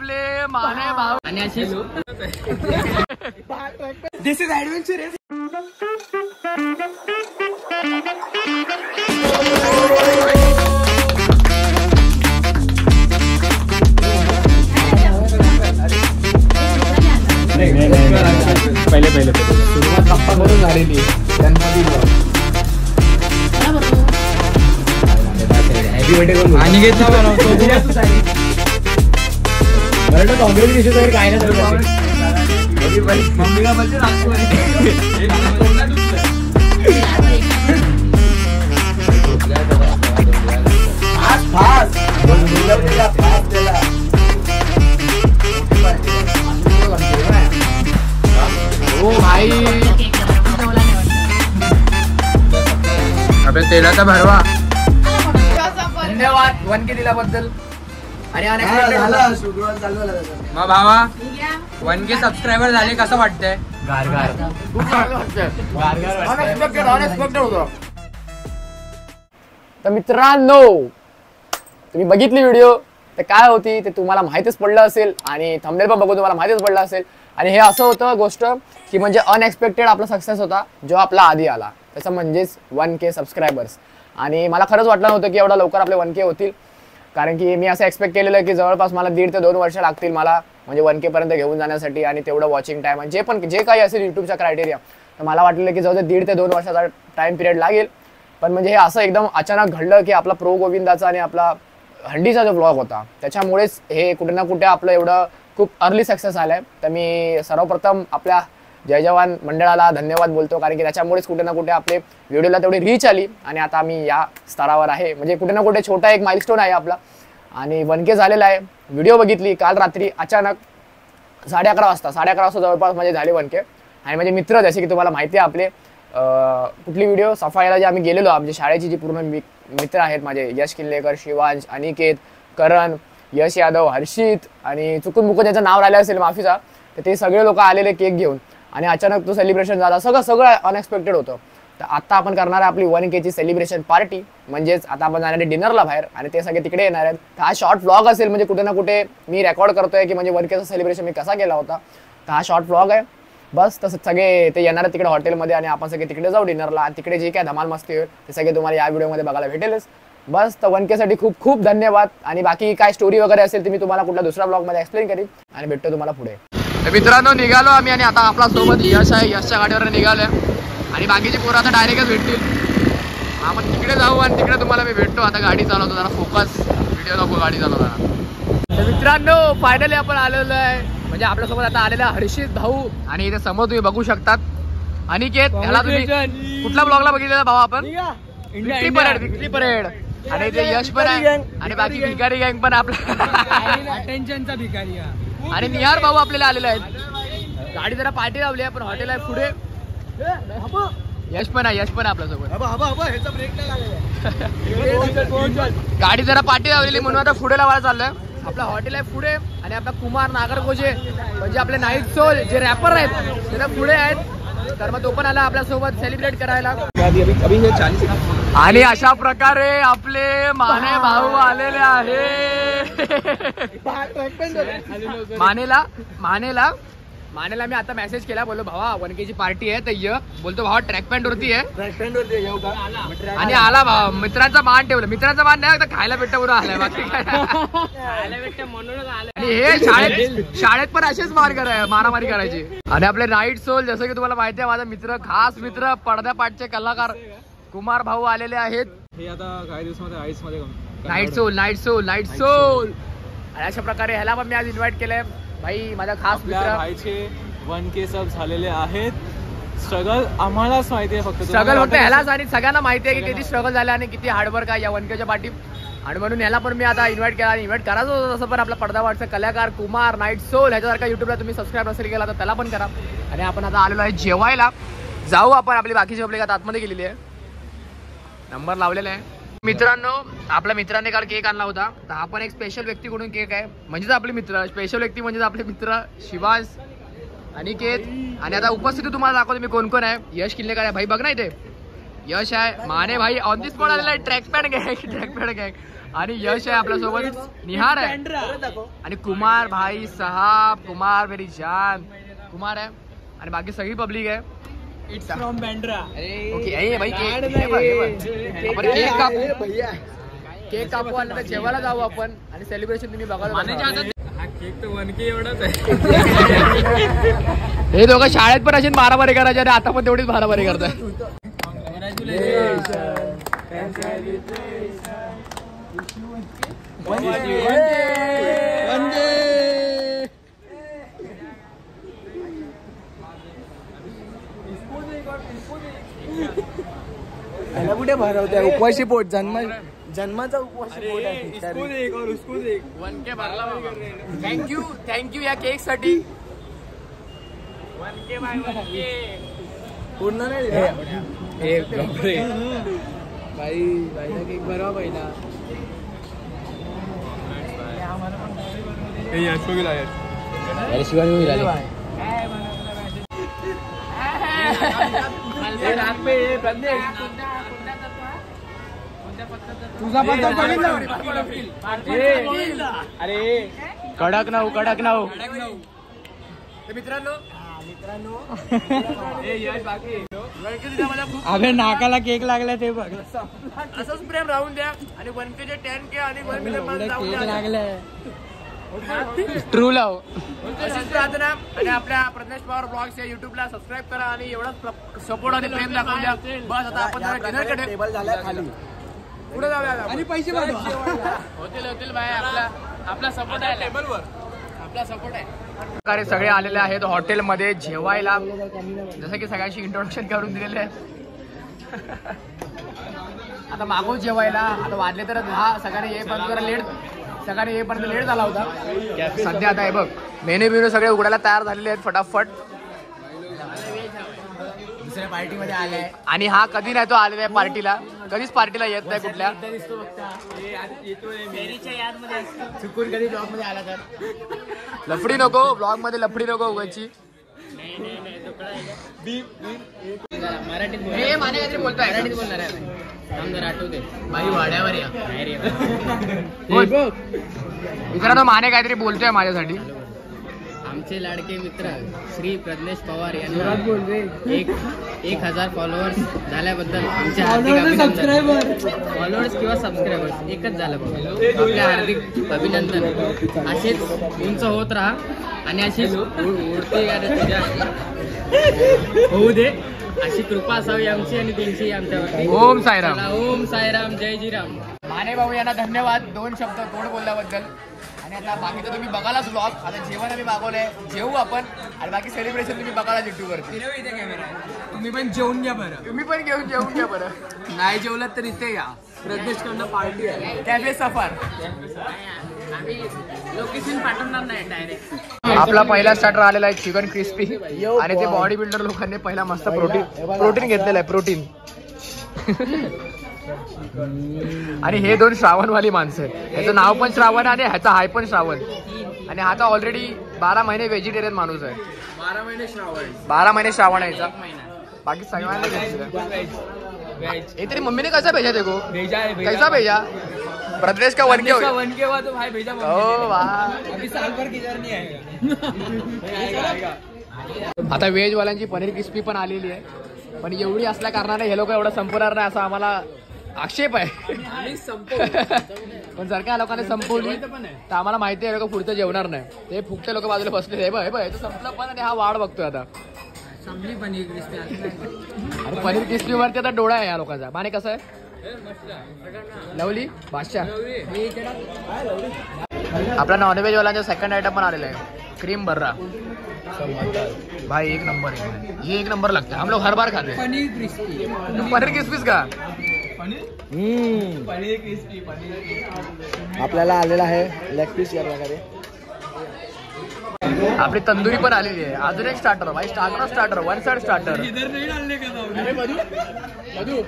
आपले माने भाऊ आणि अशी दिस इज ऍडव्हेंचरस. पहिले सुरुवात गप्पा करून झालेली गणपती आणि घेतला बनवतो कॉंग्रेस काय नाही मम्मीला म्हणजे ओ भाई अबे तेलाचा भरवा. धन्यवाद 1K दिल्याबद्दल. आणि मग भावा 1K सबस्क्रायबर झाले कसं वाटतंय? तर मित्रांनो तुम्ही बघितली व्हिडिओ तर काय होती ते तुम्हाला माहितीच पडलं असेल आणि थंबनेल पण बघून तुम्हाला माहितीच पडलं असेल. आणि हे असं होतं गोष्ट की म्हणजे अनएक्सपेक्टेड आपला सक्सेस होता जो आपला आधी आला त्याचं म्हणजेच 1K सबस्क्रायबर्स. आणि मला खरंच वाटलं नव्हतं की एवढा लवकर आपले 1K होतील, कारण की मी असं एक्सपेक्ट केलेलं की जवळपास मला 1.5 ते 2 वर्ष लागतील मला म्हणजे 1K पर्यंत घेऊन जाण्यासाठी. आणि तेवढं वॉचिंग टाईम आणि जे काही असेल यूट्यूबचा क्रायटेरिया तर मला वाटलेलं की जवळ 1.5 ते 2 वर्षाचा टाईम पिरियड लागेल. पण म्हणजे हे असं एकदम अचानक घडलं की आपला प्रो गोविंदाचा आणि आपला हंडीचा जो ब्लॉग होता त्याच्यामुळेच हे कुठे ना कुठे आपलं एवढं खूप अर्ली सक्सेस आलं आहे. तर मी सर्वप्रथम आपल्या जय जवान मंडळाला धन्यवाद बोलतो, कारण की त्याच्यामुळेच कुठे ना कुठे आपले व्हिडिओला तेवढी रीच आली आणि आता आम्ही या स्तरावर आहे. म्हणजे कुठे ना कुठे छोटा एक माइलस्टोन आहे आपला. आणि 1K झालेला आहे. व्हिडिओ बघितली काल रात्री अचानक 11:30 वाजता जवळपास म्हणजे झाले 1K. आणि म्हणजे मित्र जसे की तुम्हाला माहिती आहे आपले कुठली व्हिडिओ सफाईला जे आम्ही गेलेलो आमच्या शाळेची जी पूर्ण मित्र आहेत माझे यश किल्लेकर, शिवांश, अनिकेत, करण, यश यादव, हर्षित आणि चुकून मुकून ज्याचं नाव राहिलं असेल माफीचा, तर ते सगळे लोक आलेले केक घेऊन आणि अचानक तो सेलिब्रेशन झाला. सगळं अनएक्सपेक्टेड होतं. तर आता आपण करणार आहे आपली 1Kची सेलिब्रेशन पार्टी. म्हणजेच आता आपण जाणार आहे डिनरला बाहेर आणि ते सगळे तिकडे येणार आहेत. तर हा शॉर्ट व्लॉग असेल म्हणजे कुठे ना कुठे मी रेकॉर्ड करतोय की म्हणजे 1Kचं सेलिब्रेशन मी कसा केला होता. तर हा शॉर्ट व्लॉग आहे बस. तसं सगळे ते येणार आहेत तिकडे हॉटेलमध्ये आणि आपण सगळे तिकडे जाऊ डिनरला. आणि तिकडे जे काय धमाल मस्ती होईल ते सगळे तुम्हाला या व्हिडिओमध्ये बघायला भेटेलच बस. तर 1Kसाठी खूप खूप धन्यवाद. आणि बाकी काय स्टोरी वगैरे असेल ते मी तुम्हाला कुठल्या दुसऱ्या ब्लॉगमध्ये एक्सप्लेन करीन आणि भेटतो तुम्हाला पुढे. मित्रांनो निघालो आम्ही आणि आता आपला सोबत यश आहे. यशच्या गाडीवर निघालोय आणि बाकीची पोरं आता डायरेक्टच भेटतील. आपण तिकडे जाऊ आणि तिकडे तुम्हाला मी भेटतो. आता गाडी चालवतो जरा फोकस व्हिडिओ नको गाडी चालवताना. तर मित्रांनो फायनली आपण आलेलो आहे म्हणजे आपल्यासोबत आता आलेला हर्षित भाऊ आणि इथे समोर तुम्ही बघू शकतात अनिकेत. ह्याला तुम्ही कुठल्या ब्लॉगला बघितलेला भाऊ आपण? Victory parade. आणि ते यश पण आहे आणि बाकी भिकारी गँग पण आपला टेन्शनचा भिकारी. आणि निहार भाऊ आपल्याला आलेले आहेत. गाडी जरा पार्टी लावली आहे पण हॉटेल आहे पुढे. यश पण आहे आपल्यासोबत. गाडी जरा पार्टी लावलेली म्हणून आता पुढे लावायला चाललंय. आपला हॉटेल आहे पुढे आणि आपला कुमार नागरगोजे म्हणजे आपले नाईट सोल जे रॅपर आहेत ते पुढे आहेत. तर मग तो पण आला आपल्यासोबत सेलिब्रेट करायला. आणि अशा प्रकारे आपले माने भाऊ आलेले आहे. मानेला मी आता मेसेज केला बोललो भावा 1Kची पार्टी आहे तर ये. बोलतो भावा ट्रॅक पॅन्ट वरती आहे आणि आला भावा. मित्रांचा मान ठेवलं. मित्रांचा मान नाही खायला भेटतं बरोबर आलाय बाकी खायला भेटतं म्हणूनच आलं. आणि हे शाळेत पण असेच मारामारी करायची. आणि आपले नाईट सोल जसं की तुम्हाला माहिती आहे माझा मित्र खास मित्र पडद्यापाठचे कलाकार कुमार भाऊ आलेले आहेत. हे आता काही दिवसामध्ये आईस मध्ये नाईट सोल. आणि अशा प्रकारे ह्याला पण मी आज इन्व्हाइट केलंय. भाई माझा खास मित्र भाईचे 1K सब झालेले आहेत. स्ट्रगल आम्हालाच माहिती आहे फक्त स्ट्रगल होतं ह्यालाच आणि सगळ्यांना माहिती आहे की किती स्ट्रगल झालं आणि किती हार्डवर्क आहे या 1Kच्या पाठी. आणि म्हणून ह्याला पण मी आता इन्व्हाइट केला. इन्व्हाइट करायचं होतं तसं पण आपला पडद्यावरचा कलाकार कुमार नाईट सोल ह्याच्यासारखा युट्यूबला तुम्ही सबस्क्राईब असेल केला तर त्याला पण करा. आणि आपण आता आलेलो आहे जेवायला. जाऊ आपण. आपली बाकीची पब्लिक आता आतमध्ये गेलेली आहे. नंबर लावलेला आहे. मित्रांनो आपल्या मित्राने काल केक आणला होता. तर हा पण एक स्पेशल व्यक्तीकडून केक आहे. म्हणजेच आपले मित्र स्पेशल व्यक्ती म्हणजेच आपले मित्र शिवांश, अनिकेत. आणि आता उपस्थिती तुम्हाला दाखवतो मी कोण कोण आहे. यश किल्लेकर आहे भाई बघ ना इथे. यश आहे. माने भाई ऑन दी स्पॉट आलेला आहे. ट्रॅक पॅड गँग आणि यश आहे आपल्यासोबत, निहार आहे आणि कुमार भाई साहब, कुमार मेरी जान, कुमार आहे आणि बाकी सगळी पब्लिक आहे. It's from Bandra. ओके भाई केक कापू आणि आता जेवायला जाऊ आपण आणि सेलिब्रेशन तुम्ही बघा. केक तर 1K एवढाच आहे. हे दोघं शाळेत पण अशी मारामारी करायचे आणि आता पण तेवढीच मारामारी करताय. कुठे भरवते उपवाशी पोट जन्माचा उपवाशी पोट आहे. थँक्यू या केक साठी. पूर्ण नाही बाईला केक भरवा पहिला. तुझा अरे कडक नाव मित्रांनो अबे नाकाला केक लागला ते बघ. असंच प्रेम राहून द्या आणि 1K 10K आणि 1 केक लागलाय. ट्रू लव अशीच प्रार्थना. आणि आपल्या प्रज्ञेश पवार ब्लॉग्स या युट्यूबला सबस्क्राईब करा आणि एवढाच सपोर्ट आणि प्रेम दाखवून द्या. बस आता आपण डिनरकडे टेबल झालाय खाली पुढे जाऊया आणि पैसे होतील बाय. आपला सपोर्ट आहे टेबलवर, आपला सपोर्ट आहे. प्रकारे सगळे आलेले आहेत हॉटेलमध्ये जेवायला, जसं की सगळ्यांशी इंट्रोडक्शन करून दिलेले आहे. आता मागो जेवायला. आता वाजले तर 10. सगळ्यांनी येईपर्यंत जरा लेट झाला होता. सध्या आता हे बघ मेनू सगळे उघडायला तयार झालेले आहेत फटाफट. दुसऱ्या पार्टीमध्ये आलाय आणि हा कधी नाही तो आलेला आहे पार्टीला, कधीच पार्टीला येत नाही कुठल्या. चुकून कधी जॉब मध्ये आला तर लफडी नको ब्लॉग मध्ये, लफडी नको उगाची. माने काहीतरी बोलतोय, मराठीत बोलणार आहे आठवते बाई वाड्यावर या. मित्रांनो माने काहीतरी बोलतोय माझ्यासाठी. आमचे लाडके मित्र श्री प्रज्ञेश पवार यांनी 1000 फॉलोअर्स झाल्याबद्दल आमचे हार्दिक अभिनंदन. फॉलोअर्स किंवा सबस्क्रायबर्स एकच झालं बघा. आपले हार्दिक अभिनंदन. असेच उंच होत राहा आणि अशीच उडते होऊ दे अशी कृपा असावी आमची आणि त्यांची आमच्यावर. ओम साईराम. ओम साईराम, जय जिराम. माने भाऊ यांना धन्यवाद 2 शब्द गोड बोलल्याबद्दल. आणि आता बाकीचं तुम्ही बघालाच ब्लॉग. आता जेवण आम्ही मागवलंय, जेवू आपण आणि बाकी सेलिब्रेशन तुम्ही बघाला युट्यूबवरती. तुम्ही पण जेवून घ्या बरं. तुम्ही पण जेवून घ्या बरं. नाही जेवलात तर इथे या. प्रज्ञेश कडनं पार्टी आहे. कॅफे सफर. लोकेशन पाठवणार नाही डायरेक्ट. आपला पहिला स्टार्टर आलेला आहे चिकन क्रिस्पी. आणि ते बॉडी बिल्डर लोकांनी पहिला मस्त प्रोटीन घेतलेलं आहे. प्रोटीन. आणि हे 2 श्रावणवाली माणसं आहेत. ह्याचं नाव पण श्रावण आणि ह्याचा हाय पण श्रावण. आणि हा तर ऑलरेडी 12 महिने व्हेजिटेरियन माणूस आहे. 12 महिने श्रावण आहे ह्याचा. बाकी सगळ्यांना घेतलं. तेरी मम्मी ने कैसा भेजा देखो, कैसा भेजा प्रदेश का 1K हो. 1K हुआ तो भाई भेजा. ओ वाह. अभी साल भर किधर नहीं आएगा. आता व्हेज वाल्यांची पनीर क्रिस्पी पण आलेली आहे. पण एवढी असल्या कारणाने हे लोक एवढं संपवणार नाही असा आम्हाला आक्षेप आहे. पण जर का लोकांनी संपवली तर आम्हाला माहिती आहे लोक पुढचं जेवणार नाही. ते फुकटे लोक बाजूला बसले. हे बघ हे संपलं पण आणि हा वाढ बघतोय आता. अरे पनीर क्रिस्पी वरती आता डोळा आहे या लोकांचा. माने कसं आहे लवली बादशाह. आपला नॉनव्हेज वाल्यांचा सेकंड आयटम पण आलेला आहे क्रीम बर्रा. भाई एक नंबर है ये, 1 नंबर लगता है. हम लोग हर बार खाते हैं पनीर क्रिस्पी. पनीर क्रिस्पीज का. पनीर क्रिस्पी. आपल्याला आलेला आहे लेग पीस या प्रकारे. आपली तंदुरी पण आलेली आहे. अजून एक स्टार्टर भाई. Starter 1 side starter. इधर नाही डालले का जाऊ. अरे मधू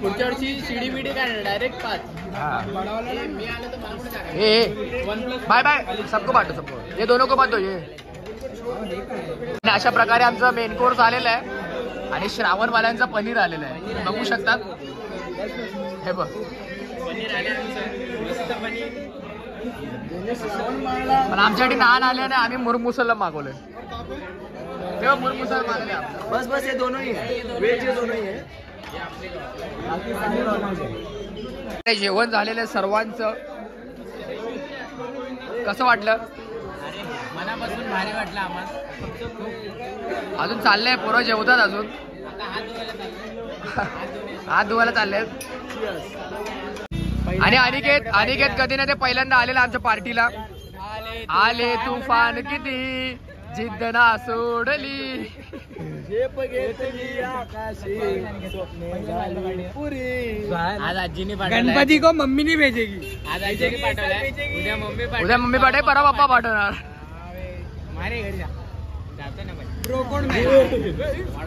पुढच्या वर्षी शिडी बिडी काय डायरेक्ट 5. मी आलं तर मला कुठे टाकायचं. ए बाय बाय सबको बांटो, सबको. ये दोनों को बांटो ये. अशा प्रकारे आमचा मेन कोर्स आलेला आहे. आणि श्रावणवाल्यांचा पनीर आलेला आहे बघू शकतात. हे बघ पनीर आले पण आमच्यासाठी नान आले आणि आम्ही मुरमुसलम मागवले. तेव्हा मुरमुसल मागले आपण. बस बस, ये दोनों ही है, वेज ये दोनों ही है. ते जेवण झालेलं सर्वांचं कसं वाटलं? मनापासून भारी वाटलं आम्हाला. अजून चाललंय, पोरं जेवतात अजून. हात धुवायला चाललेत. आणि अनिकेत कधी ना ते पहिल्यांदा आलेला आमच्या पार्टीला. आले तुफान किती जिद्द ना सोडली. आज आजीने गणपती को मम्मी नहीं भेजेगी. आज आजीने पाठवलाय. उद्या मम्मी उद्या पाठवे, परवा पप्पा पाठवणार. मारे घरी जातो ना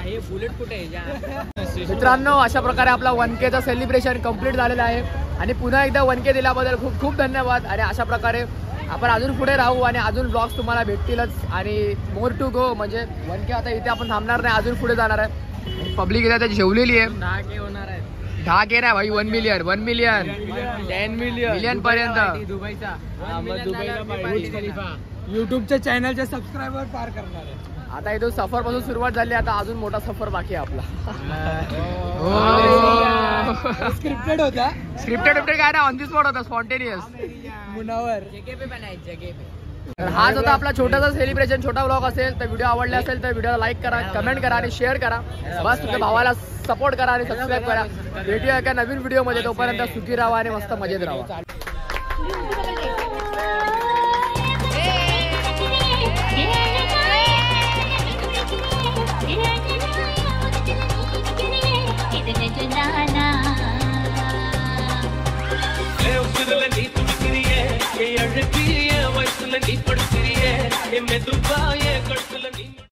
हे बुलेट कुठे आहे? मित्रांनो, अशा प्रकारे आपला 1Kचं सेलिब्रेशन कम्प्लीट झालेलं आहे. आणि पुन्हा एकदा 1K दिल्याबद्दल खूप खूप धन्यवाद. आणि अशा प्रकारे आपण अजून पुढे राहू आणि अजून ब्लॉग्स तुम्हाला भेटतीलच. आणि मोर टू गो, म्हणजे 1K आता इथे आपण थांबणार नाही, अजून पुढे जाणार आहे. पब्लिक इथे जेवलेली आहे. 10K होणार आहे. 10K नाही भाई, 1 मिलियन 10 मिलियन पर्यंत. दुबईचा युट्यूबच्या चॅनलचे सबस्क्रायबर पार करणार आहे. आता इथून सफर पासून सुरुवात झाली, आता अजून मोठा सफर बाकी आहे आपला. स्क्रिप्टेड होता. स्क्रिप्टेड काय ना, ऑन दी स्पॉट होता, स्पॉन्टेनियस. मुनावर जगे पे बनायचं जगे पे. तर हाच होता आपला छोटासा सेलिब्रेशन. छोटा ब्लॉग असेल तर व्हिडिओ आवडला असेल तर व्हिडिओला लाईक करा, कमेंट करा आणि शेअर करा. बस तुमच्या भावाला सपोर्ट करा आणि सबस्क्राईब करा. भेटूया एका नवीन व्हिडिओमध्ये. तोपर्यंत सुखी राहा आणि मस्त मजेत राहा. நீ துடிக்கிறியே, அழகிய வயசுல நீ படுக்கிறியே, மெதுவா